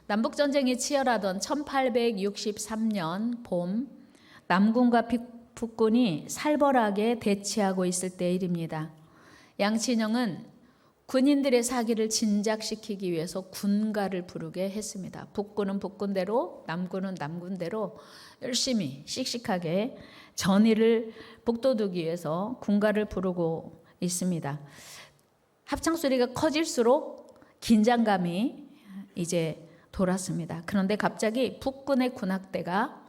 남북전쟁이 치열하던 1863년 봄, 남군과 북군이 살벌하게 대치하고 있을 때 일입니다. 양친영은 군인들의 사기를 진작시키기 위해서 군가를 부르게 했습니다. 북군은 북군대로, 남군은 남군대로 열심히 씩씩하게 전의를 북돋우기 위해서 군가를 부르고 있습니다. 합창 소리가 커질수록 긴장감이 이제 돌았습니다. 그런데 갑자기 북군의 군악대가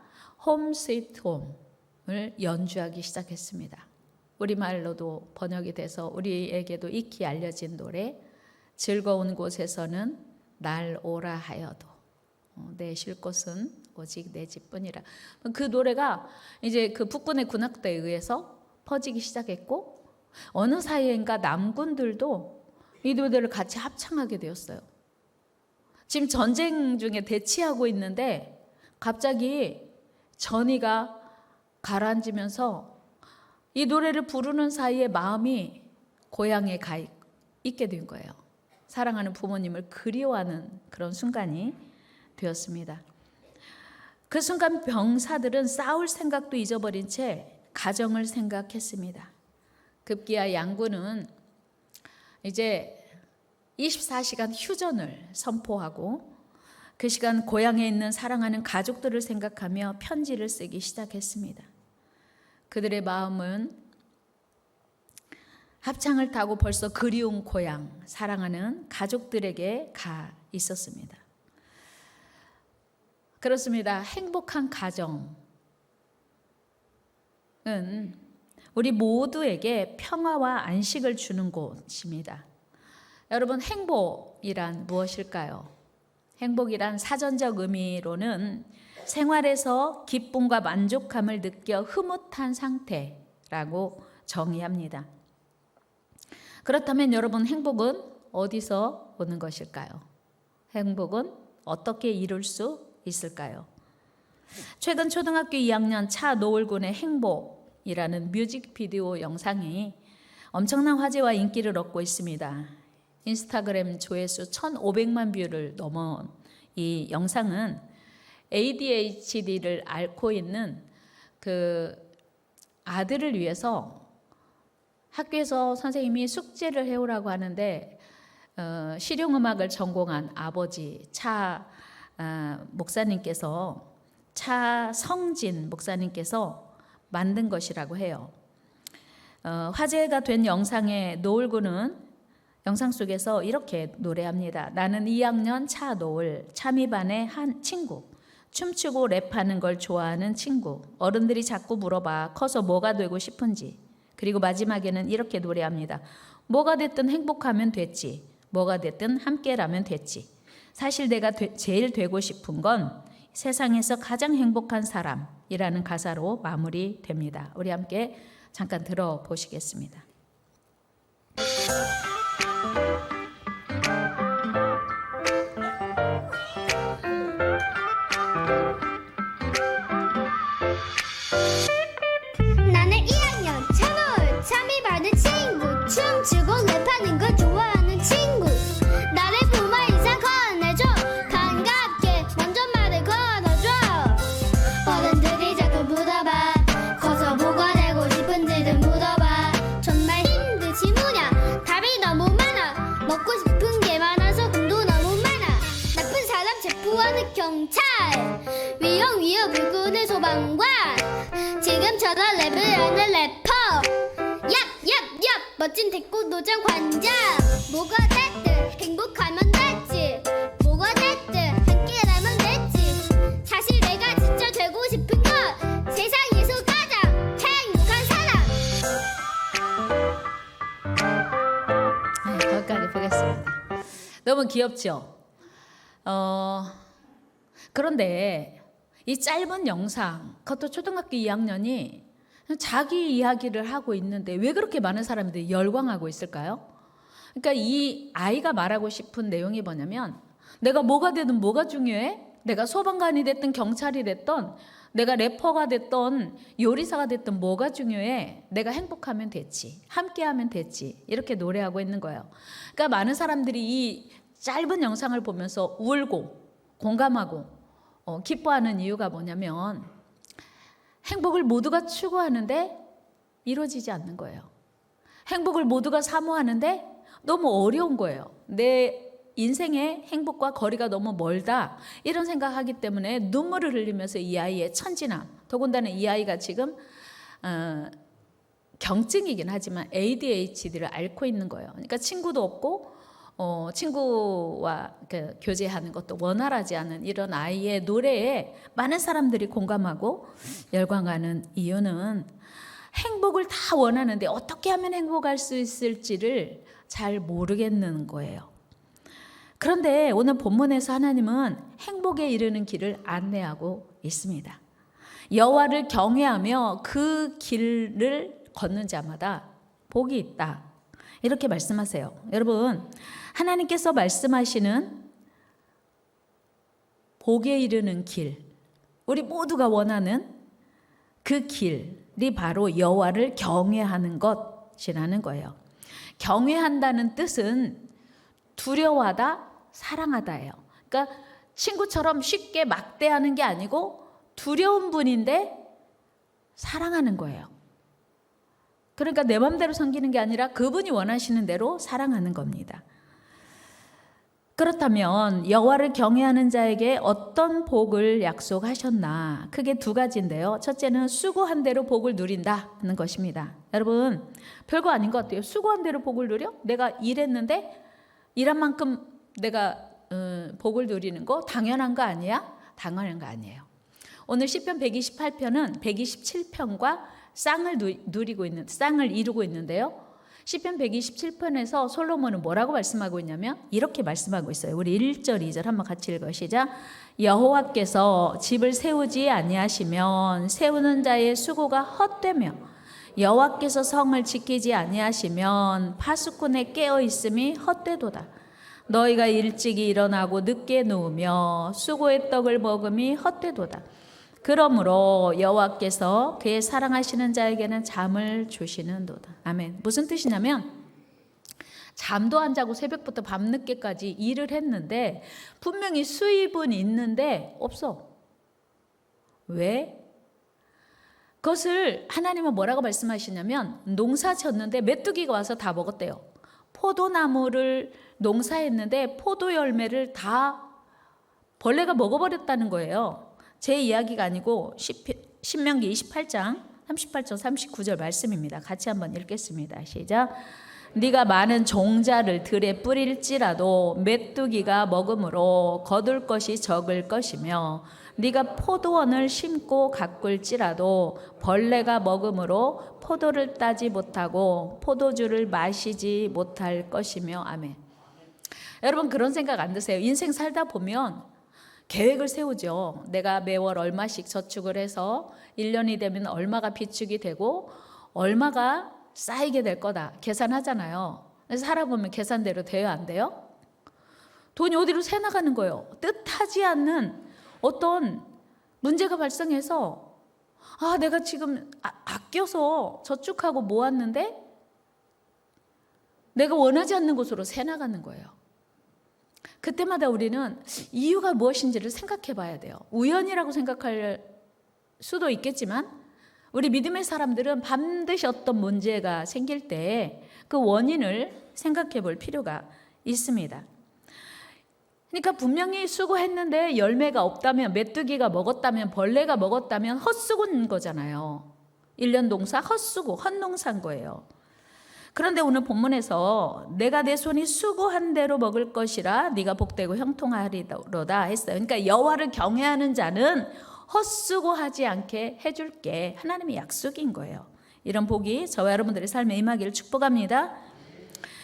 홈 스위트 홈을 연주하기 시작했습니다. 우리말로도 번역이 돼서 우리에게도 익히 알려진 노래, 즐거운 곳에서는 날 오라 하여도 내 쉴 곳은 오직 내 집뿐이라. 그 노래가 이제 그 북군의 군악대에 의해서 퍼지기 시작했고, 어느 사이인가 남군들도 이 노래를 같이 합창하게 되었어요. 지금 전쟁 중에 대치하고 있는데 갑자기 전의가 가라앉으면서 이 노래를 부르는 사이에 마음이 고향에 가 있게 된 거예요. 사랑하는 부모님을 그리워하는 그런 순간이 되었습니다. 그 순간 병사들은 싸울 생각도 잊어버린 채 가정을 생각했습니다. 급기야 양군은 이제 24시간 휴전을 선포하고 그 시간 고향에 있는 사랑하는 가족들을 생각하며 편지를 쓰기 시작했습니다. 그들의 마음은 합창을 타고 벌써 그리운 고향, 사랑하는 가족들에게 가 있었습니다. 그렇습니다. 행복한 가정은 우리 모두에게 평화와 안식을 주는 곳입니다. 여러분, 행복이란 무엇일까요? 행복이란 사전적 의미로는 생활에서 기쁨과 만족감을 느껴 흐뭇한 상태라고 정의합니다. 그렇다면 여러분, 행복은 어디서 오는 것일까요? 행복은 어떻게 이룰 수 있을까요? 최근 초등학교 2학년 차노을 군의 행복이라는 뮤직비디오 영상이 엄청난 화제와 인기를 얻고 있습니다. 인스타그램 조회수 1,500만 뷰를 넘은 이 영상은 ADHD를 앓고 있는 그 아들을 위해서 학교에서 선생님이 숙제를 해오라고 하는데 실용음악을 전공한 아버지 목사님께서 차성진 목사님께서 만든 것이라고 해요. 화제가 된 영상의 노을군은 영상 속에서 이렇게 노래합니다. 나는 2학년 차노을, 참이반의 한 친구, 춤추고 랩하는 걸 좋아하는 친구, 어른들이 자꾸 물어봐 커서 뭐가 되고 싶은지. 그리고 마지막에는 이렇게 노래합니다. 뭐가 됐든 행복하면 됐지, 뭐가 됐든 함께라면 됐지. 사실 내가 제일 되고 싶은 건 세상에서 가장 행복한 사람이라는 가사로 마무리됩니다. 우리 함께 잠깐 들어보시겠습니다. 나는 2학년 차노을, 참이반의 친구, 춤추고 랩하는 걸 좋아하는 친구. 나를 보마 인사 건네줘, 반갑게 먼저 말을 걸어줘. 어른들이 자꾸 물어봐, 커서 뭐가 되고 싶은지를 물어봐. 정말 힘드지 뭐냐, 답이 너무 많아. 먹고 싶은 게 많아서 돈도 너무 많아. 나쁜 사람 체포하는 경찰, 위험 불군의 소방관, 지금처럼 랩을 하는 래퍼, 얍 멋진 태권도장 관장. 뭐가 됐든 행복하면 됐지, 뭐가 됐든 함께라면 됐지. 사실 내가 진짜 되고 싶은 건 세상에서 가장 행복한 사람. 거기까지 보겠습니다. 너무 귀엽죠? 그런데 이 짧은 영상, 그것도 초등학교 2학년이 자기 이야기를 하고 있는데 왜 그렇게 많은 사람들이 열광하고 있을까요? 그러니까 이 아이가 말하고 싶은 내용이 뭐냐면, 내가 뭐가 되든 뭐가 중요해? 내가 소방관이 됐든 경찰이 됐든 내가 래퍼가 됐든 요리사가 됐든 뭐가 중요해? 내가 행복하면 됐지, 함께하면 됐지, 이렇게 노래하고 있는 거예요. 그러니까 많은 사람들이 이 짧은 영상을 보면서 울고 공감하고 기뻐하는 이유가 뭐냐면 행복을 모두가 추구하는데 이루어지지 않는 거예요. 행복을 모두가 사모하는데 너무 어려운 거예요. 내 인생의 행복과 거리가 너무 멀다 이런 생각하기 때문에 눈물을 흘리면서 이 아이의 천진함, 더군다나 이 아이가 지금 경증이긴 하지만 ADHD를 앓고 있는 거예요. 그러니까 친구도 없고 친구와 교제하는 것도 원활하지 않은 이런 아이의 노래에 많은 사람들이 공감하고 열광하는 이유는 행복을 다 원하는데 어떻게 하면 행복할 수 있을지를 잘 모르겠는 거예요. 그런데 오늘 본문에서 하나님은 행복에 이르는 길을 안내하고 있습니다. 여호와를 경외하며 그 길을 걷는 자마다 복이 있다. 이렇게 말씀하세요. 여러분, 하나님께서 말씀하시는 복에 이르는 길, 우리 모두가 원하는 그 길이 바로 여호와를 경외하는 것이라는 거예요. 경외한다는 뜻은 두려워하다, 사랑하다예요. 그러니까 친구처럼 쉽게 막대하는 게 아니고 두려운 분인데 사랑하는 거예요. 그러니까 내 맘대로 섬기는 게 아니라 그분이 원하시는 대로 사랑하는 겁니다. 그렇다면 여호와를 경외하는 자에게 어떤 복을 약속하셨나? 크게 두 가지인데요. 첫째는 수고한 대로 복을 누린다는 것입니다. 여러분, 별거 아닌 것 같아요. 수고한 대로 복을 누려? 내가 일했는데 일한 만큼 내가 복을 누리는 거 당연한 거 아니야? 당연한 거 아니에요. 오늘 시편 128편은 127편과 쌍을 이루고 있는데요. 시편 127편에서 솔로몬은 뭐라고 말씀하고 있냐면 이렇게 말씀하고 있어요. 우리 1절, 2절 한번 같이 읽어 시작. 여호와께서 집을 세우지 아니하시면 세우는 자의 수고가 헛되며 여호와께서 성을 지키지 아니하시면 파수꾼의 깨어 있음이 헛되도다. 너희가 일찍이 일어나고 늦게 누우며 수고의 떡을 먹음이 헛되도다. 그러므로 여호와께서 그의 사랑하시는 자에게는 잠을 주시는도다. 아멘. 무슨 뜻이냐면 잠도 안 자고 새벽부터 밤늦게까지 일을 했는데 분명히 수입은 있는데 없어. 왜? 그것을 하나님은 뭐라고 말씀하시냐면 농사 졌는데 메뚜기가 와서 다 먹었대요. 포도나무를 농사했는데 포도 열매를 다 벌레가 먹어버렸다는 거예요. 제 이야기가 아니고 신명기 28장 38절 39절 말씀입니다. 같이 한번 읽겠습니다. 시작. 네가 많은 종자를 들에 뿌릴지라도 메뚜기가 먹음으로 거둘 것이 적을 것이며 네가 포도원을 심고 가꿀지라도 벌레가 먹음으로 포도를 따지 못하고 포도주를 마시지 못할 것이며. 아멘. 여러분, 그런 생각 안 드세요? 인생 살다 보면 계획을 세우죠. 내가 매월 얼마씩 저축을 해서 1년이 되면 얼마가 비축이 되고 얼마가 쌓이게 될 거다 계산하잖아요. 그래서 살아보면 계산대로 돼요, 안 돼요? 돈이 어디로 새나가는 거예요. 뜻하지 않는 어떤 문제가 발생해서 내가 지금 아껴서 저축하고 모았는데 내가 원하지 않는 곳으로 새나가는 거예요. 그때마다 우리는 이유가 무엇인지를 생각해 봐야 돼요. 우연이라고 생각할 수도 있겠지만 우리 믿음의 사람들은 반드시 어떤 문제가 생길 때 그 원인을 생각해 볼 필요가 있습니다. 그러니까 분명히 수고했는데 열매가 없다면, 메뚜기가 먹었다면, 벌레가 먹었다면 헛수고인 거잖아요. 1년 농사 헛수고, 헛농사인 거예요. 그런데 오늘 본문에서 내가 내 손이 수고한 대로 먹을 것이라 네가 복되고 형통하리로다 했어요. 그러니까 여호와를 경외하는 자는 헛수고하지 않게 해줄게. 하나님의 약속인 거예요. 이런 복이 저와 여러분들의 삶에 임하기를 축복합니다.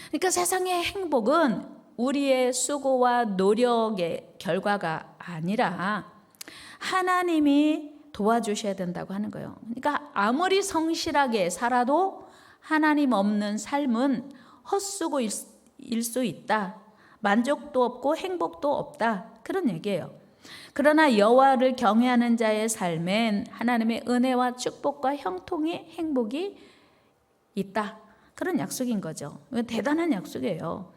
그러니까 세상의 행복은 우리의 수고와 노력의 결과가 아니라 하나님이 도와주셔야 된다고 하는 거예요. 그러니까 아무리 성실하게 살아도 하나님 없는 삶은 헛수고일 수 있다. 만족도 없고 행복도 없다. 그런 얘기예요. 그러나 여호와를 경외하는 자의 삶엔 하나님의 은혜와 축복과 형통의 행복이 있다. 그런 약속인 거죠. 대단한 약속이에요.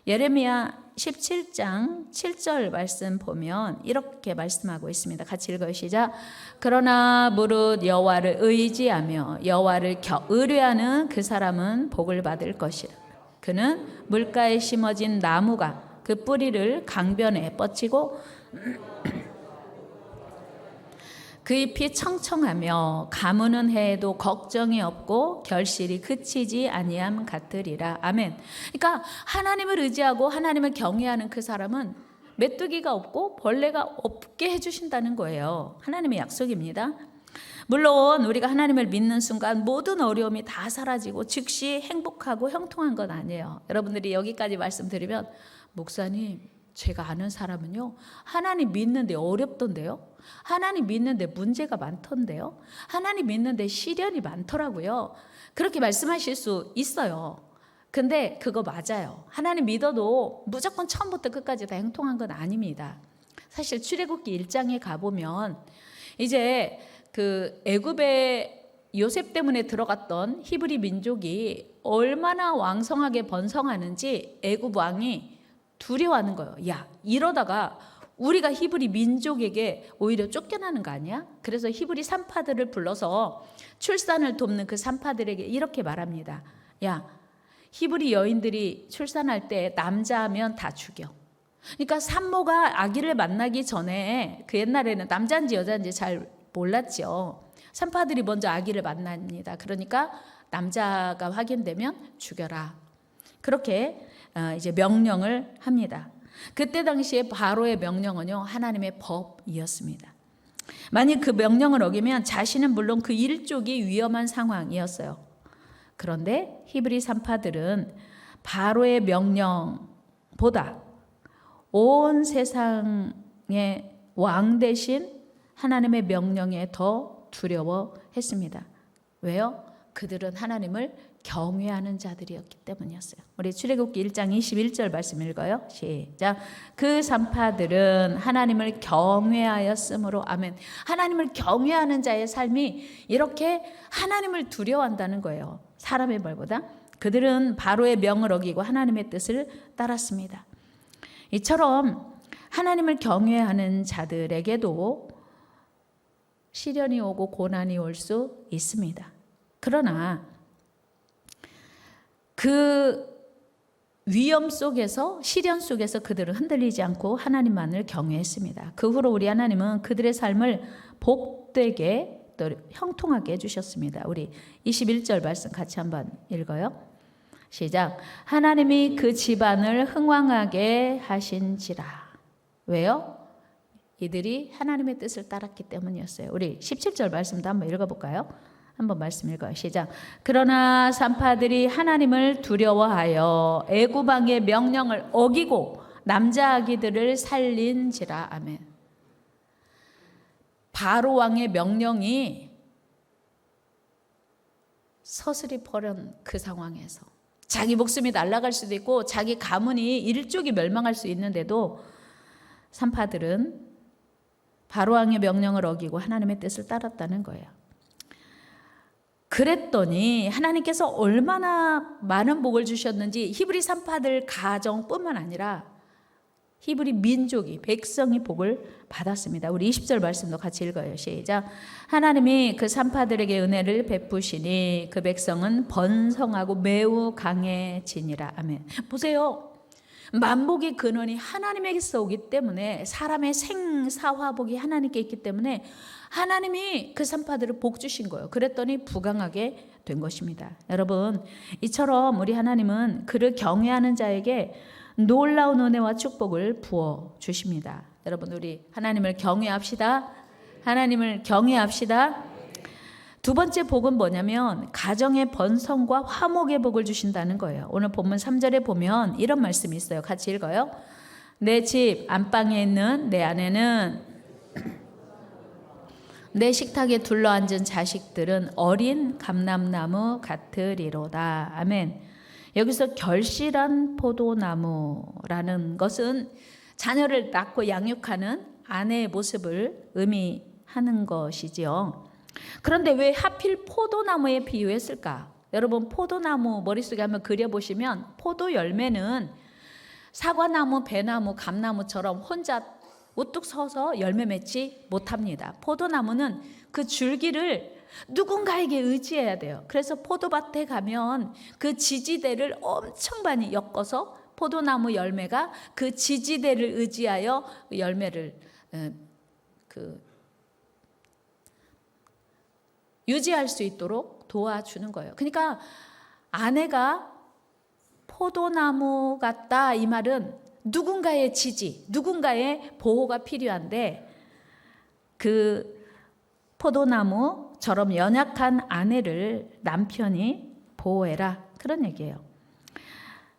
예레미야 17장 7절 말씀 보면 이렇게 말씀하고 있습니다. 같이 읽어요. 시작. 그러나 무릇 여호와를 의지하며 여호와를 의뢰하는 그 사람은 복을 받을 것이라. 그는 물가에 심어진 나무가 그 뿌리를 강변에 뻗치고 그 잎이 청청하며 가무는 해에도 걱정이 없고 결실이 그치지 아니함 같으리라. 아멘. 그러니까 하나님을 의지하고 하나님을 경외하는 그 사람은 메뚜기가 없고 벌레가 없게 해주신다는 거예요. 하나님의 약속입니다. 물론 우리가 하나님을 믿는 순간 모든 어려움이 다 사라지고 즉시 행복하고 형통한 건 아니에요. 여러분들이 여기까지 말씀드리면 목사님, 제가 아는 사람은요, 하나님 믿는데 어렵던데요, 하나님 믿는데 문제가 많던데요, 하나님 믿는데 시련이 많더라고요. 그렇게 말씀하실 수 있어요. 근데 그거 맞아요. 하나님 믿어도 무조건 처음부터 끝까지 다 형통한 건 아닙니다. 사실 출애굽기 1장에 가보면 이제 그 애굽에 요셉 때문에 들어갔던 히브리 민족이 얼마나 왕성하게 번성하는지 애굽 왕이 두려워하는 거예요. 야, 이러다가 우리가 히브리 민족에게 오히려 쫓겨나는 거 아니야? 그래서 히브리 산파들을 불러서 출산을 돕는 그 산파들에게 이렇게 말합니다. 야, 히브리 여인들이 출산할 때 남자하면 다 죽여. 그러니까 산모가 아기를 만나기 전에, 그 옛날에는 남자인지 여자인지 잘 몰랐죠. 산파들이 먼저 아기를 만납니다. 그러니까 남자가 확인되면 죽여라. 그렇게 이제 명령을 합니다. 그때 당시에 바로의 명령은요, 하나님의 법이었습니다. 만약 그 명령을 어기면 자신은 물론 그 일족이 위험한 상황이었어요. 그런데 히브리 산파들은 바로의 명령보다 온 세상의 왕 대신 하나님의 명령에 더 두려워했습니다. 왜요? 그들은 하나님을 경외하는 자들이었기 때문이었어요. 우리 출애굽기 1장 21절 말씀 읽어요. 시작. 그 산파들은 하나님을 경외하였으므로. 아멘. 하나님을 경외하는 자의 삶이 이렇게 하나님을 두려워한다는 거예요. 사람의 말보다. 그들은 바로의 명을 어기고 하나님의 뜻을 따랐습니다. 이처럼 하나님을 경외하는 자들에게도 시련이 오고 고난이 올 수 있습니다. 그러나 그 위험 속에서, 시련 속에서 그들은 흔들리지 않고 하나님만을 경외했습니다. 그 후로 우리 하나님은 그들의 삶을 복되게 또 형통하게 해주셨습니다. 우리 21절 말씀 같이 한번 읽어요. 시작. 하나님이 그 집안을 흥왕하게 하신지라. 왜요? 이들이 하나님의 뜻을 따랐기 때문이었어요. 우리 17절 말씀도 한번 읽어볼까요? 한번 말씀 읽어요. 시작. 그러나 산파들이 하나님을 두려워하여 애굽 왕의 명령을 어기고 남자 아기들을 살린지라. 아멘. 바로 왕의 명령이 서슬이 버린 그 상황에서 자기 목숨이 날아갈 수도 있고 자기 가문이 일족이 멸망할 수 있는데도 산파들은 바로 왕의 명령을 어기고 하나님의 뜻을 따랐다는 거예요. 그랬더니 하나님께서 얼마나 많은 복을 주셨는지 히브리 산파들 가정뿐만 아니라 히브리 민족이, 백성이 복을 받았습니다. 우리 20절 말씀도 같이 읽어요. 시작. 하나님이 그 산파들에게 은혜를 베푸시니 그 백성은 번성하고 매우 강해지니라. 아멘. 보세요. 만복의 근원이 하나님에게서 오기 때문에, 사람의 생사화복이 하나님께 있기 때문에 하나님이 그 산파들을 복 주신 거예요. 그랬더니 부강하게 된 것입니다. 여러분, 이처럼 우리 하나님은 그를 경외하는 자에게 놀라운 은혜와 축복을 부어 주십니다. 여러분, 우리 하나님을 경외합시다. 하나님을 경외합시다. 두 번째 복은 뭐냐면 가정의 번성과 화목의 복을 주신다는 거예요. 오늘 본문 3절에 보면 이런 말씀이 있어요. 같이 읽어요. 내 집 안방에 있는 내 아내는 내 식탁에 둘러앉은 자식들은 어린 감람나무 같으리로다. 아멘. 여기서 결실한 포도나무라는 것은 자녀를 낳고 양육하는 아내의 모습을 의미하는 것이지요. 그런데 왜 하필 포도나무에 비유했을까? 여러분, 포도나무 머릿속에 한번 그려보시면 포도 열매는 사과나무, 배나무, 감나무처럼 혼자 우뚝 서서 열매 맺지 못합니다. 포도나무는 그 줄기를 누군가에게 의지해야 돼요. 그래서 포도밭에 가면 그 지지대를 엄청 많이 엮어서 포도나무 열매가 그 지지대를 의지하여 열매를 유지할 수 있도록 도와주는 거예요. 그러니까 아내가 포도나무 같다 이 말은 누군가의 지지, 누군가의 보호가 필요한데 그 포도나무처럼 연약한 아내를 남편이 보호해라 그런 얘기예요.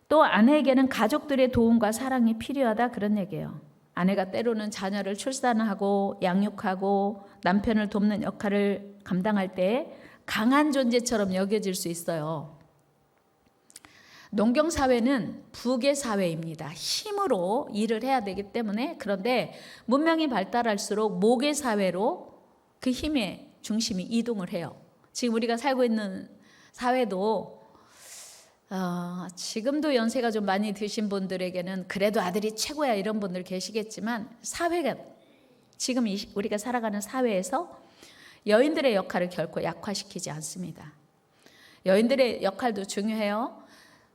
또 아내에게는 가족들의 도움과 사랑이 필요하다 그런 얘기예요. 아내가 때로는 자녀를 출산하고 양육하고 남편을 돕는 역할을 감당할 때 강한 존재처럼 여겨질 수 있어요. 농경사회는 부계 사회입니다. 힘으로 일을 해야 되기 때문에. 그런데 문명이 발달할수록 모계 사회로 그 힘의 중심이 이동을 해요. 지금 우리가 살고 있는 사회도 지금도 연세가 좀 많이 드신 분들에게는 그래도 아들이 최고야 이런 분들 계시겠지만 사회가 지금 우리가 살아가는 사회에서 여인들의 역할을 결코 약화시키지 않습니다. 여인들의 역할도 중요해요.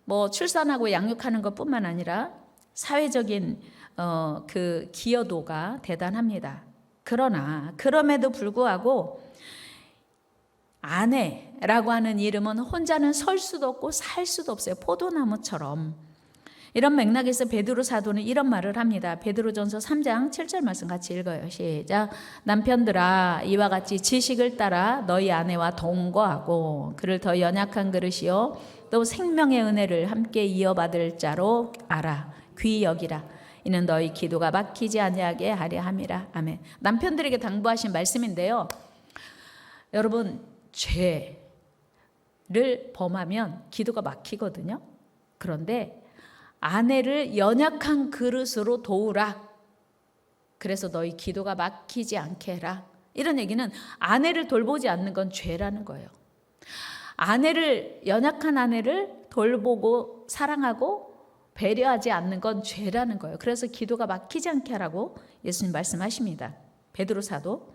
뭐 출산하고 양육하는 것뿐만 아니라 사회적인 그 기여도가 대단합니다. 그러나 그럼에도 불구하고 아내라고 하는 이름은 혼자는 설 수도 없고 살 수도 없어요. 포도나무처럼. 이런 맥락에서 베드로 사도는 이런 말을 합니다. 베드로전서 3장 7절 말씀 같이 읽어요. 시작. 남편들아 이와 같이 지식을 따라 너희 아내와 동거하고 그를 더 연약한 그릇이요 또 생명의 은혜를 함께 이어받을 자로 알아. 귀히 여기라. 이는 너희 기도가 막히지 아니하게 하려 함이라. 아멘. 남편들에게 당부하신 말씀인데요. 여러분 죄를 범하면 기도가 막히거든요. 그런데 아내를 연약한 그릇으로 도우라. 그래서 너희 기도가 막히지 않게 해라. 이런 얘기는 아내를 돌보지 않는 건 죄라는 거예요. 연약한 아내를 돌보고 사랑하고 배려하지 않는 건 죄라는 거예요. 그래서 기도가 막히지 않게 하라고 예수님 말씀하십니다. 베드로 사도.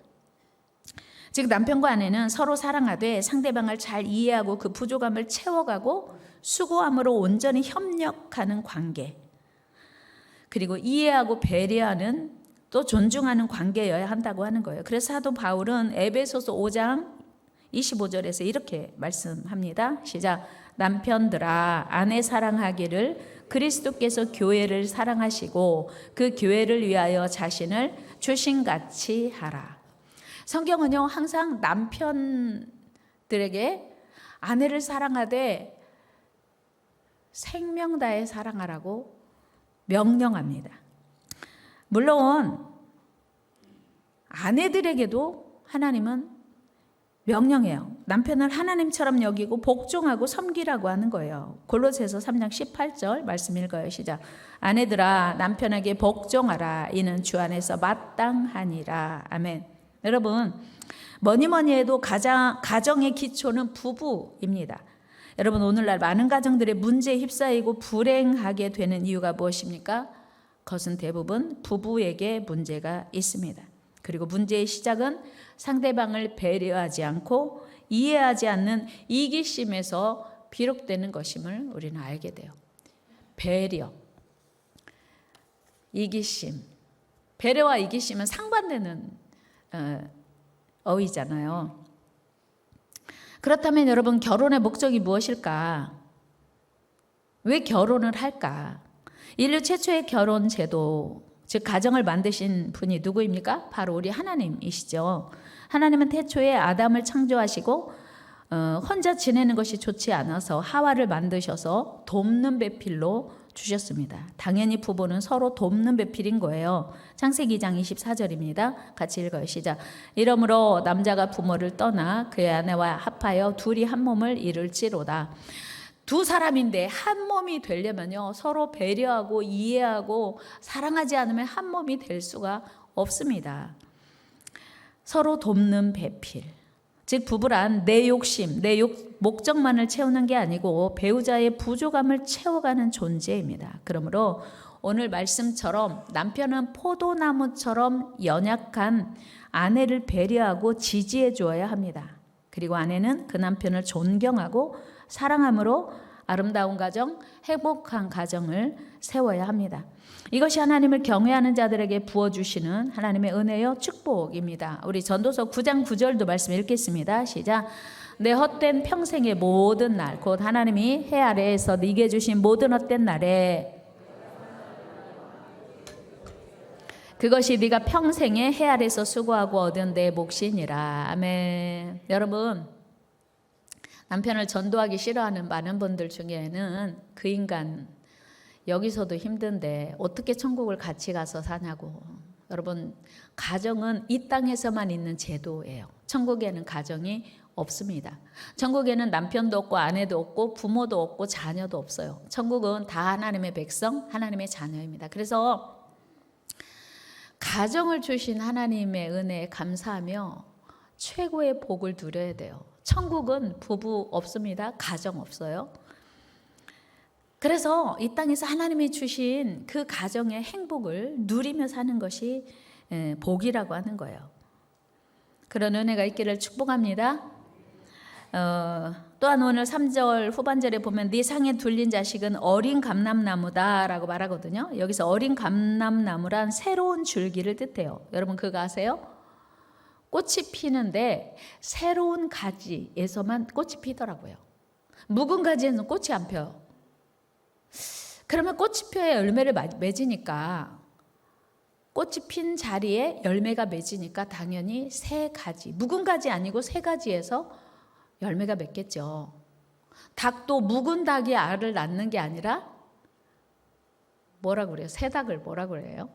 즉 남편과 아내는 서로 사랑하되 상대방을 잘 이해하고 그 부족함을 채워가고 수고함으로 온전히 협력하는 관계, 그리고 이해하고 배려하는 또 존중하는 관계여야 한다고 하는 거예요. 그래서 사도 바울은 에베소서 5장 25절에서 이렇게 말씀합니다. 시작. 남편들아 아내 사랑하기를 그리스도께서 교회를 사랑하시고 그 교회를 위하여 자신을 주신같이 하라. 성경은요 항상 남편들에게 아내를 사랑하되 생명 다해 사랑하라고 명령합니다. 물론 아내들에게도 하나님은 명령해요. 남편을 하나님처럼 여기고 복종하고 섬기라고 하는 거예요. 골로새서 3장 18절 말씀 읽어요. 시작. 아내들아 남편에게 복종하라. 이는 주 안에서 마땅하니라. 아멘. 여러분 뭐니 해도 가정의 기초는 부부입니다. 여러분 오늘날 많은 가정들의 문제에 휩싸이고 불행하게 되는 이유가 무엇입니까? 그것은 대부분 부부에게 문제가 있습니다. 그리고 문제의 시작은 상대방을 배려하지 않고 이해하지 않는 이기심에서 비롯되는 것임을 우리는 알게 돼요. 배려, 이기심. 배려와 이기심은 상반되는 어휘잖아요. 그렇다면 여러분 결혼의 목적이 무엇일까? 왜 결혼을 할까? 인류 최초의 결혼 제도, 즉 가정을 만드신 분이 누구입니까? 바로 우리 하나님이시죠. 하나님은 태초에 아담을 창조하시고 혼자 지내는 것이 좋지 않아서 하와를 만드셔서 돕는 배필로 주셨습니다. 당연히 부부는 서로 돕는 배필인 거예요. 창세기 2장 24절입니다. 같이 읽어요. 시작. 이러므로 남자가 부모를 떠나 그의 아내와 합하여 둘이 한 몸을 이룰지로다. 두 사람인데 한 몸이 되려면요 서로 배려하고 이해하고 사랑하지 않으면 한 몸이 될 수가 없습니다. 서로 돕는 배필, 즉 부부란 내 욕심, 목적만을 채우는 게 아니고 배우자의 부족함을 채워가는 존재입니다. 그러므로 오늘 말씀처럼 남편은 포도나무처럼 연약한 아내를 배려하고 지지해 주어야 합니다. 그리고 아내는 그 남편을 존경하고 사랑함으로 아름다운 가정, 행복한 가정을 세워야 합니다. 이것이 하나님을 경외하는 자들에게 부어주시는 하나님의 은혜요 축복입니다. 우리 전도서 9장 9절도 말씀 읽겠습니다. 시작. 내 헛된 평생의 모든 날, 곧 하나님이 해 아래에서 네게 주신 모든 헛된 날에 그것이 네가 평생에 해 아래에서 수고하고 얻은 내 몫이니라. 아멘. 여러분, 남편을 전도하기 싫어하는 많은 분들 중에는 그 인간 여기서도 힘든데 어떻게 천국을 같이 가서 사냐고. 여러분, 가정은 이 땅에서만 있는 제도예요. 천국에는 가정이 없습니다. 천국에는 남편도 없고 아내도 없고 부모도 없고 자녀도 없어요. 천국은 다 하나님의 백성, 하나님의 자녀입니다. 그래서 가정을 주신 하나님의 은혜에 감사하며 최고의 복을 누려야 돼요. 천국은 부부 없습니다. 가정 없어요. 그래서 이 땅에서 하나님이 주신 그 가정의 행복을 누리며 사는 것이 복이라고 하는 거예요. 그런 은혜가 있기를 축복합니다. 또한 오늘 3절 후반절에 보면 네 상에 둘린 자식은 어린 감람나무다라고 말하거든요. 여기서 어린 감람나무란 새로운 줄기를 뜻해요. 여러분 그거 아세요? 꽃이 피는데 새로운 가지에서만 꽃이 피더라고요. 묵은 가지에는 꽃이 안 펴요. 그러면 꽃이 펴야 열매를 맺으니까, 꽃이 핀 자리에 열매가 맺으니까 당연히 새 가지, 묵은 가지 아니고 새 가지에서 열매가 맺겠죠. 닭도 묵은 닭이 알을 낳는 게 아니라 뭐라고 그래요? 새 닭을 뭐라고 그래요?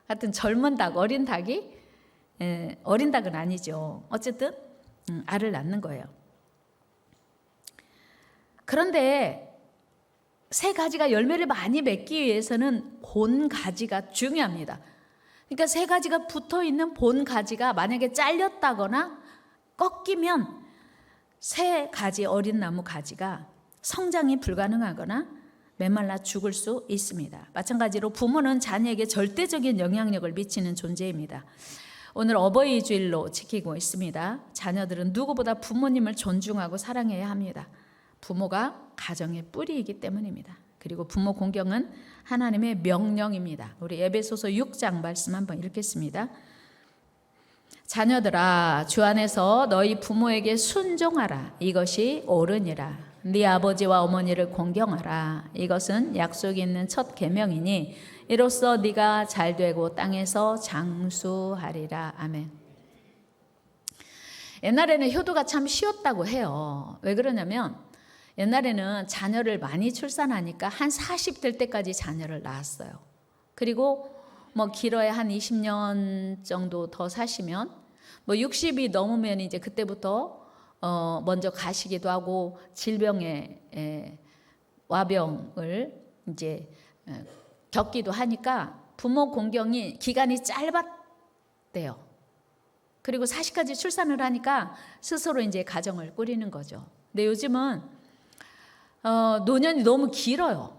하여튼 젊은 닭, 어린 닭이, 어린 닭은 아니죠. 어쨌든 알을 낳는 거예요. 그런데 새 가지가 열매를 많이 맺기 위해서는 본 가지가 중요합니다. 그러니까 새 가지가 붙어 있는 본 가지가 만약에 잘렸다거나 꺾이면 새 가지, 어린 나무 가지가 성장이 불가능하거나 메말라 죽을 수 있습니다. 마찬가지로 부모는 자녀에게 절대적인 영향력을 미치는 존재입니다. 오늘 어버이 주일로 지키고 있습니다. 자녀들은 누구보다 부모님을 존중하고 사랑해야 합니다. 부모가 가정의 뿌리이기 때문입니다. 그리고 부모 공경은 하나님의 명령입니다. 우리 에베소서 6장 말씀 한번 읽겠습니다. 자녀들아, 주 안에서 너희 부모에게 순종하라. 이것이 옳으니라. 네 아버지와 어머니를 공경하라. 이것은 약속이 있는 첫 계명이니 이로써 네가 잘되고 땅에서 장수하리라. 아멘. 옛날에는 효도가 참 쉬웠다고 해요. 왜 그러냐면 옛날에는 자녀를 많이 출산하니까 한 40 될 때까지 자녀를 낳았어요. 그리고 뭐 길어야 한 20년 정도 더 사시면 뭐 60이 넘으면 이제 그때부터 먼저 가시기도 하고 질병에 와병을 이제 겪기도 하니까 부모 공경이 기간이 짧았대요. 그리고 40까지 출산을 하니까 스스로 이제 가정을 꾸리는 거죠. 근데 요즘은 노년이 너무 길어요.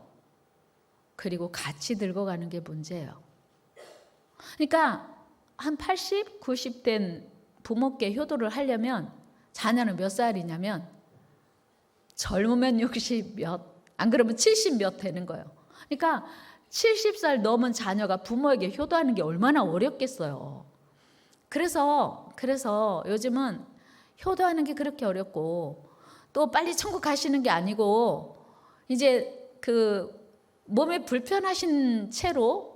그리고 같이 늙어가는 게 문제예요. 그러니까 한 80, 90 된 부모께 효도를 하려면 자녀는 몇 살이냐면 젊으면 60 몇, 안 그러면 70 몇 되는 거예요. 그러니까 70살 넘은 자녀가 부모에게 효도하는 게 얼마나 어렵겠어요. 그래서 요즘은 효도하는 게 그렇게 어렵고 또 빨리 천국 가시는 게 아니고 이제 그 몸에 불편하신 채로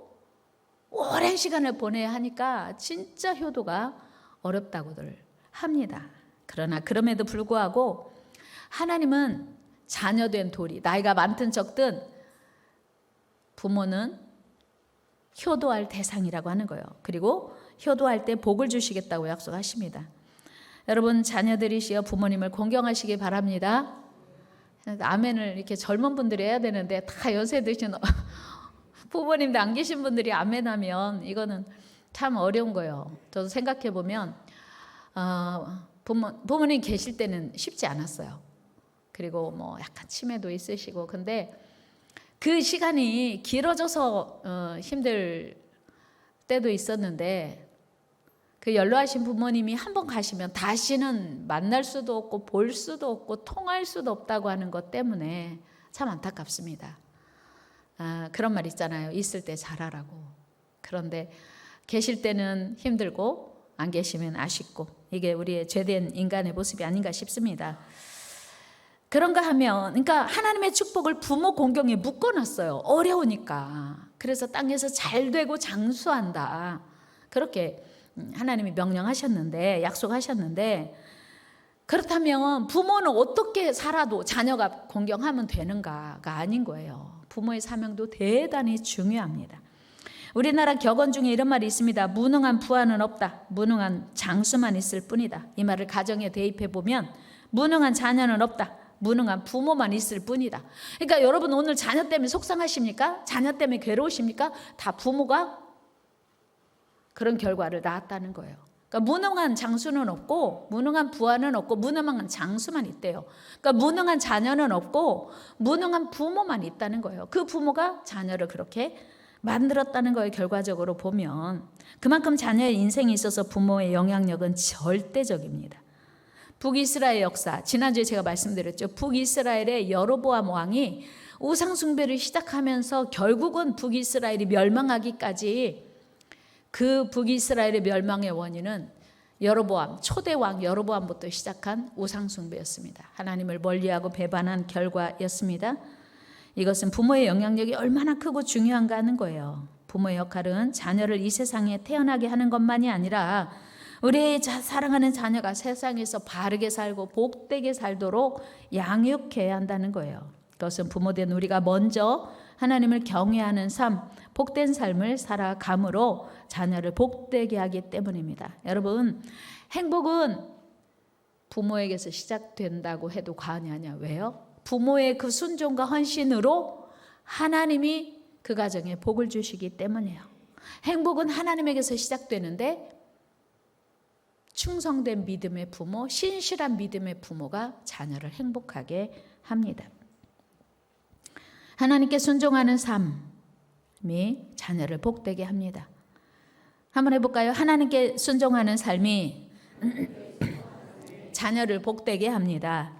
오랜 시간을 보내야 하니까 진짜 효도가 어렵다고들 합니다. 그러나 그럼에도 불구하고 하나님은 자녀된 도리, 나이가 많든 적든 부모는 효도할 대상이라고 하는 거예요. 그리고 효도할 때 복을 주시겠다고 약속하십니다. 여러분 자녀들이시여 부모님을 공경하시기 바랍니다. 아멘을 이렇게 젊은 분들이 해야 되는데 다 연세 드신 부모님도 안 계신 분들이 아멘하면 이거는 참 어려운 거예요. 저도 생각해 보면 부모님 계실 때는 쉽지 않았어요. 그리고 뭐 약간 치매도 있으시고 근데 그 시간이 길어져서 힘들 때도 있었는데 그 연로하신 부모님이 한번 가시면 다시는 만날 수도 없고 볼 수도 없고 통할 수도 없다고 하는 것 때문에 참 안타깝습니다. 그런 말 있잖아요. 있을 때 잘하라고. 그런데 계실 때는 힘들고 안 계시면 아쉽고, 이게 우리의 죄된 인간의 모습이 아닌가 싶습니다. 그런가 하면, 그러니까 하나님의 축복을 부모 공경에 묶어놨어요. 어려우니까. 그래서 땅에서 잘 되고 장수한다, 그렇게 하나님이 명령하셨는데, 약속하셨는데, 그렇다면 부모는 어떻게 살아도 자녀가 공경하면 되는가가 아닌 거예요. 부모의 사명도 대단히 중요합니다. 우리나라 격언 중에 이런 말이 있습니다. 무능한 부하는 없다. 무능한 장수만 있을 뿐이다. 이 말을 가정에 대입해 보면 무능한 자녀는 없다. 무능한 부모만 있을 뿐이다. 그러니까 여러분 오늘 자녀 때문에 속상하십니까? 자녀 때문에 괴로우십니까? 다 부모가 그런 결과를 낳았다는 거예요. 그러니까 무능한 장수는 없고 무능한 부하는 없고 무능한 장수만 있대요. 그러니까 무능한 자녀는 없고 무능한 부모만 있다는 거예요. 그 부모가 자녀를 그렇게 만들었다는 거예요. 결과적으로 보면 그만큼 자녀의 인생에 있어서 부모의 영향력은 절대적입니다. 북이스라엘 역사, 지난주에 제가 말씀드렸죠. 북이스라엘의 여로보암 왕이 우상숭배를 시작하면서 결국은 북이스라엘이 멸망하기까지, 그 북이스라엘의 멸망의 원인은 여로보암, 초대왕 여로보암부터 시작한 우상숭배였습니다. 하나님을 멀리하고 배반한 결과였습니다. 이것은 부모의 영향력이 얼마나 크고 중요한가 하는 거예요. 부모의 역할은 자녀를 이 세상에 태어나게 하는 것만이 아니라 우리의 사랑하는 자녀가 세상에서 바르게 살고 복되게 살도록 양육해야 한다는 거예요. 그것은 부모된 우리가 먼저 하나님을 경외하는 삶, 복된 삶을 살아감으로 자녀를 복되게 하기 때문입니다. 여러분, 행복은 부모에게서 시작된다고 해도 과언이 아니야. 왜요? 부모의 그 순종과 헌신으로 하나님이 그 가정에 복을 주시기 때문이에요. 행복은 하나님에게서 시작되는데 충성된 믿음의 부모, 신실한 믿음의 부모가 자녀를 행복하게 합니다. 하나님께 순종하는 삶이 자녀를 복되게 합니다. 한번 해볼까요? 하나님께 순종하는 삶이 자녀를 복되게 합니다.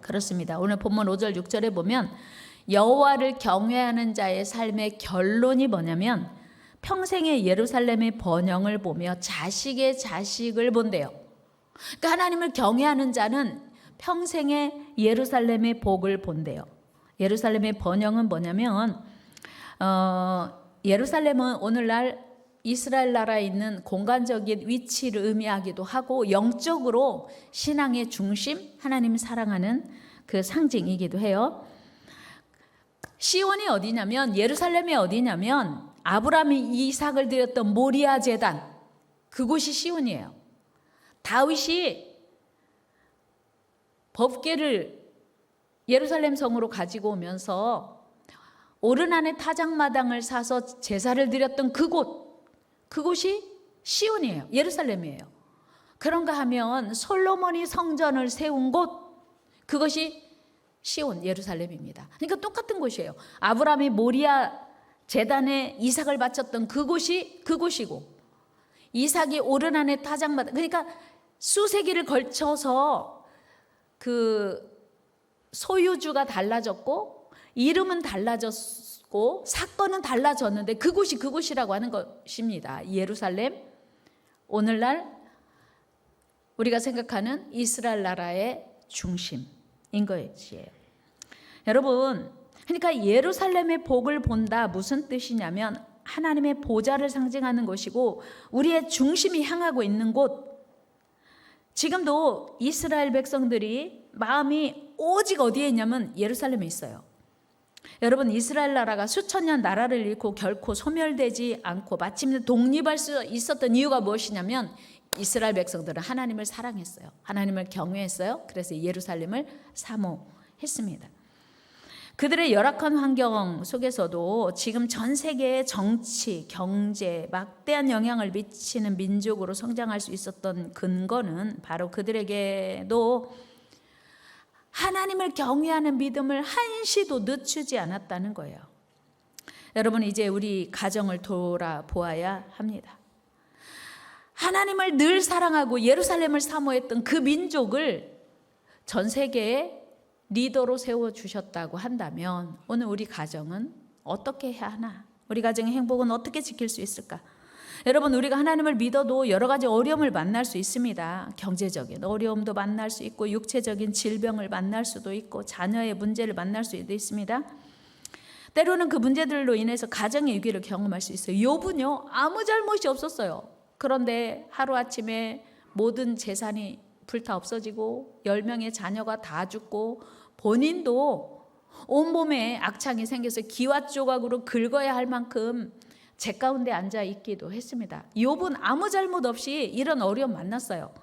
그렇습니다. 오늘 본문 5절 6절에 보면 여호와를 경외하는 자의 삶의 결론이 뭐냐면 평생의 예루살렘의 번영을 보며 자식의 자식을 본대요. 그러니까 하나님을 경외하는 자는 평생의 예루살렘의 복을 본대요. 예루살렘의 번영은 뭐냐면 예루살렘은 오늘날 이스라엘 나라에 있는 공간적인 위치를 의미하기도 하고 영적으로 신앙의 중심, 하나님을 사랑하는 그 상징이기도 해요. 시온이 어디냐면, 예루살렘이 어디냐면 아브라함이 이삭을 드렸던 모리아 제단, 그곳이 시온이에요. 다윗이 법궤를 예루살렘 성으로 가지고 오면서 오르난의 타작마당을 사서 제사를 드렸던 그곳이 시온이에요. 예루살렘이에요. 그런가 하면 솔로몬이 성전을 세운 곳, 그것이 시온, 예루살렘입니다. 그러니까 똑같은 곳이에요. 아브라함이 모리아 제단에 이삭을 바쳤던 그곳이고, 이삭이 오르난의 타작마당, 그러니까 수세기를 걸쳐서 그 소유주가 달라졌고 이름은 달라졌고 사건은 달라졌는데 그곳이라고 하는 것입니다. 예루살렘, 오늘날 우리가 생각하는 이스라엘 나라의 중심인 것이에요. 여러분, 그러니까 예루살렘의 복을 본다, 무슨 뜻이냐면 하나님의 보좌를 상징하는 것이고 우리의 중심이 향하고 있는 곳. 지금도 이스라엘 백성들이 마음이 오직 어디에 있냐면 예루살렘에 있어요. 여러분, 이스라엘 나라가 수천 년 나라를 잃고 결코 소멸되지 않고 마침내 독립할 수 있었던 이유가 무엇이냐면 이스라엘 백성들은 하나님을 사랑했어요. 하나님을 경외했어요. 그래서 예루살렘을 사모했습니다. 그들의 열악한 환경 속에서도 지금 전 세계의 정치, 경제, 막대한 영향을 미치는 민족으로 성장할 수 있었던 근거는 바로 그들에게도 하나님을 경외하는 믿음을 한시도 늦추지 않았다는 거예요. 여러분, 이제 우리 가정을 돌아보아야 합니다. 하나님을 늘 사랑하고 예루살렘을 사모했던 그 민족을 전 세계에 리더로 세워주셨다고 한다면 오늘 우리 가정은 어떻게 해야 하나? 우리 가정의 행복은 어떻게 지킬 수 있을까? 여러분, 우리가 하나님을 믿어도 여러 가지 어려움을 만날 수 있습니다. 경제적인 어려움도 만날 수 있고 육체적인 질병을 만날 수도 있고 자녀의 문제를 만날 수도 있습니다. 때로는 그 문제들로 인해서 가정의 위기를 경험할 수 있어요. 욥은요, 아무 잘못이 없었어요. 그런데 하루아침에 모든 재산이 불타 없어지고 10명의 자녀가 다 죽고 본인도 온몸에 악창이 생겨서 기와 조각으로 긁어야 할 만큼 재 가운데 앉아 있기도 했습니다. 욥은 아무 잘못 없이 이런 어려움 만났어요.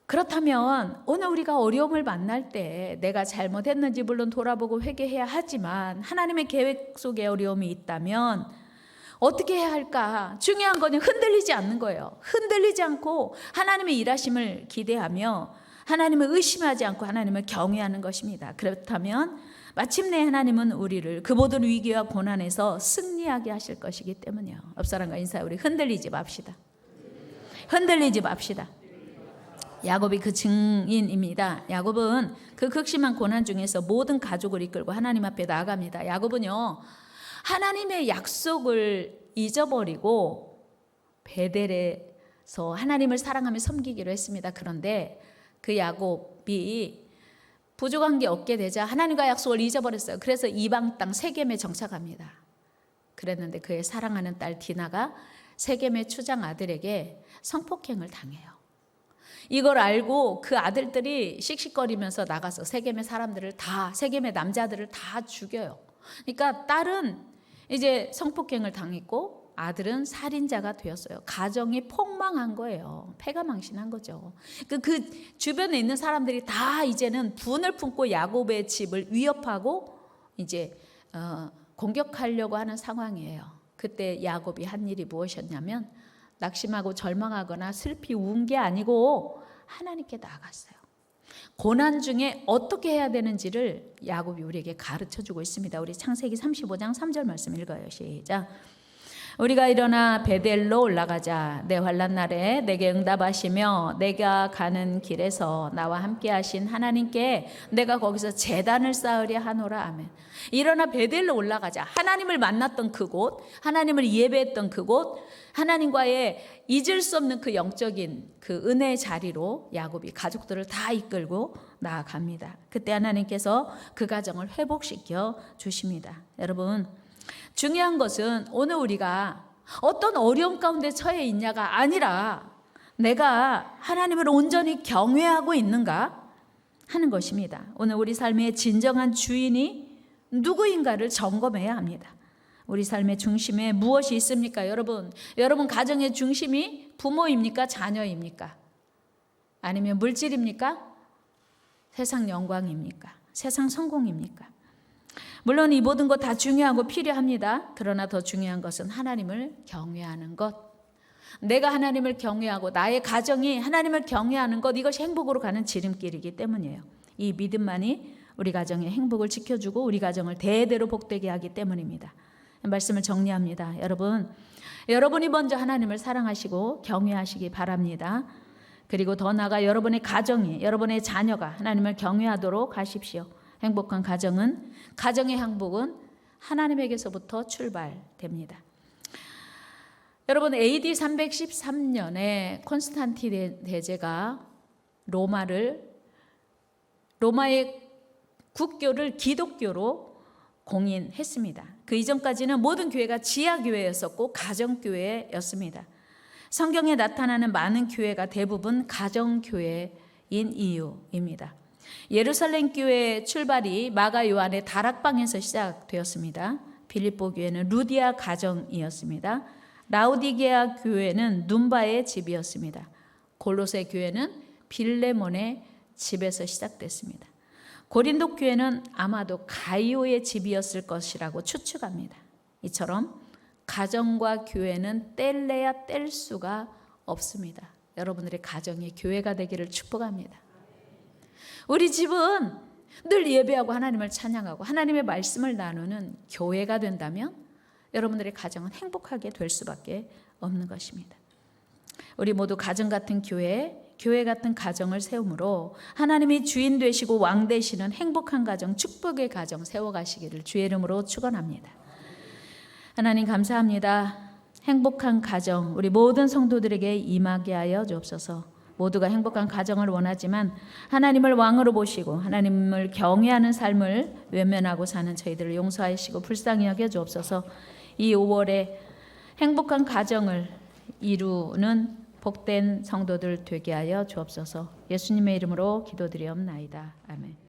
그렇다면 오늘 우리가 어려움을 만날 때 내가 잘못했는지 물론 돌아보고 회개해야 하지만 하나님의 계획 속에 어려움이 있다면 어떻게 해야 할까? 중요한 거는 흔들리지 않는 거예요. 흔들리지 않고 하나님의 일하심을 기대하며 하나님을 의심하지 않고 하나님을 경외하는 것입니다. 그렇다면 마침내 하나님은 우리를 그 모든 위기와 고난에서 승리하게 하실 것이기 때문이요. 옆 사람과 인사해. 우리 흔들리지 맙시다. 흔들리지 맙시다. 야곱이 그 증인입니다. 야곱은 그 극심한 고난 중에서 모든 가족을 이끌고 하나님 앞에 나아갑니다. 야곱은요, 하나님의 약속을 잊어버리고 베델에서 하나님을 사랑하며 섬기기로 했습니다. 그런데 그 야곱이 부족한 게 없게 되자 하나님과 약속을 잊어버렸어요. 그래서 이방 땅 세겜에 정착합니다. 그랬는데 그의 사랑하는 딸 디나가 세겜의 추장 아들에게 성폭행을 당해요. 이걸 알고 그 아들들이 씩씩거리면서 나가서 세겜의 사람들을 다, 세겜의 남자들을 다 죽여요. 그러니까 딸은 이제 성폭행을 당했고 아들은 살인자가 되었어요. 가정이 폭망한 거예요. 패가망신한 거죠. 그 주변에 있는 사람들이 다 이제는 분을 품고 야곱의 집을 위협하고 이제 공격하려고 하는 상황이에요. 그때 야곱이 한 일이 무엇이었냐면 낙심하고 절망하거나 슬피 운 게 아니고 하나님께 나아갔어요. 고난 중에 어떻게 해야 되는지를 야곱이 우리에게 가르쳐주고 있습니다. 우리 창세기 35장 3절 말씀 읽어요. 시작. 우리가 일어나 베델로 올라가자. 내 환난 날에 내게 응답하시며 내가 가는 길에서 나와 함께 하신 하나님께 내가 거기서 제단을 쌓으려 하노라. 아멘. 일어나 베델로 올라가자. 하나님을 만났던 그곳, 하나님을 예배했던 그곳, 하나님과의 잊을 수 없는 그 영적인 그 은혜의 자리로 야곱이 가족들을 다 이끌고 나아갑니다. 그때 하나님께서 그 가정을 회복시켜 주십니다. 여러분, 중요한 것은 오늘 우리가 어떤 어려움 가운데 처해 있냐가 아니라 내가 하나님을 온전히 경외하고 있는가 하는 것입니다. 오늘 우리 삶의 진정한 주인이 누구인가를 점검해야 합니다. 우리 삶의 중심에 무엇이 있습니까? 여러분 가정의 중심이 부모입니까? 자녀입니까? 아니면 물질입니까? 세상 영광입니까? 세상 성공입니까? 물론 이 모든 것 다 중요하고 필요합니다. 그러나 더 중요한 것은 하나님을 경외하는 것. 내가 하나님을 경외하고 나의 가정이 하나님을 경외하는 것, 이것이 행복으로 가는 지름길이기 때문이에요. 이 믿음만이 우리 가정의 행복을 지켜주고 우리 가정을 대대로 복되게 하기 때문입니다. 말씀을 정리합니다. 여러분이 먼저 하나님을 사랑하시고 경외하시기 바랍니다. 그리고 더 나아가 여러분의 가정이, 여러분의 자녀가 하나님을 경외하도록 하십시오. 행복한 가정은, 가정의 행복은 하나님에게서부터 출발됩니다. 여러분, AD 313년에 콘스탄틴 대제가 로마의 국교를 기독교로 공인했습니다. 그 이전까지는 모든 교회가 지하교회였었고 가정교회였습니다. 성경에 나타나는 많은 교회가 대부분 가정교회인 이유입니다. 예루살렘 교회의 출발이 마가 요한의 다락방에서 시작되었습니다. 빌립보 교회는 루디아 가정이었습니다. 라우디게아 교회는 눈바의 집이었습니다. 골로새 교회는 빌레몬의 집에서 시작됐습니다. 고린도 교회는 아마도 가이오의 집이었을 것이라고 추측합니다. 이처럼 가정과 교회는 뗄래야 뗄 수가 없습니다. 여러분들의 가정이 교회가 되기를 축복합니다. 우리 집은 늘 예배하고 하나님을 찬양하고 하나님의 말씀을 나누는 교회가 된다면 여러분들의 가정은 행복하게 될 수밖에 없는 것입니다. 우리 모두 가정 같은 교회 같은 가정을 세움으로 하나님이 주인 되시고 왕 되시는 행복한 가정, 축복의 가정 세워가시기를 주의 이름으로 축원합니다. 하나님 감사합니다. 행복한 가정 우리 모든 성도들에게 임하게 하여 주옵소서. 모두가 행복한 가정을 원하지만 하나님을 왕으로 보시고 하나님을 경외하는 삶을 외면하고 사는 저희들을 용서하시고 불쌍히 여겨 주옵소서. 이 5월에 행복한 가정을 이루는 복된 성도들 되게 하여 주옵소서. 예수님의 이름으로 기도드리옵나이다. 아멘.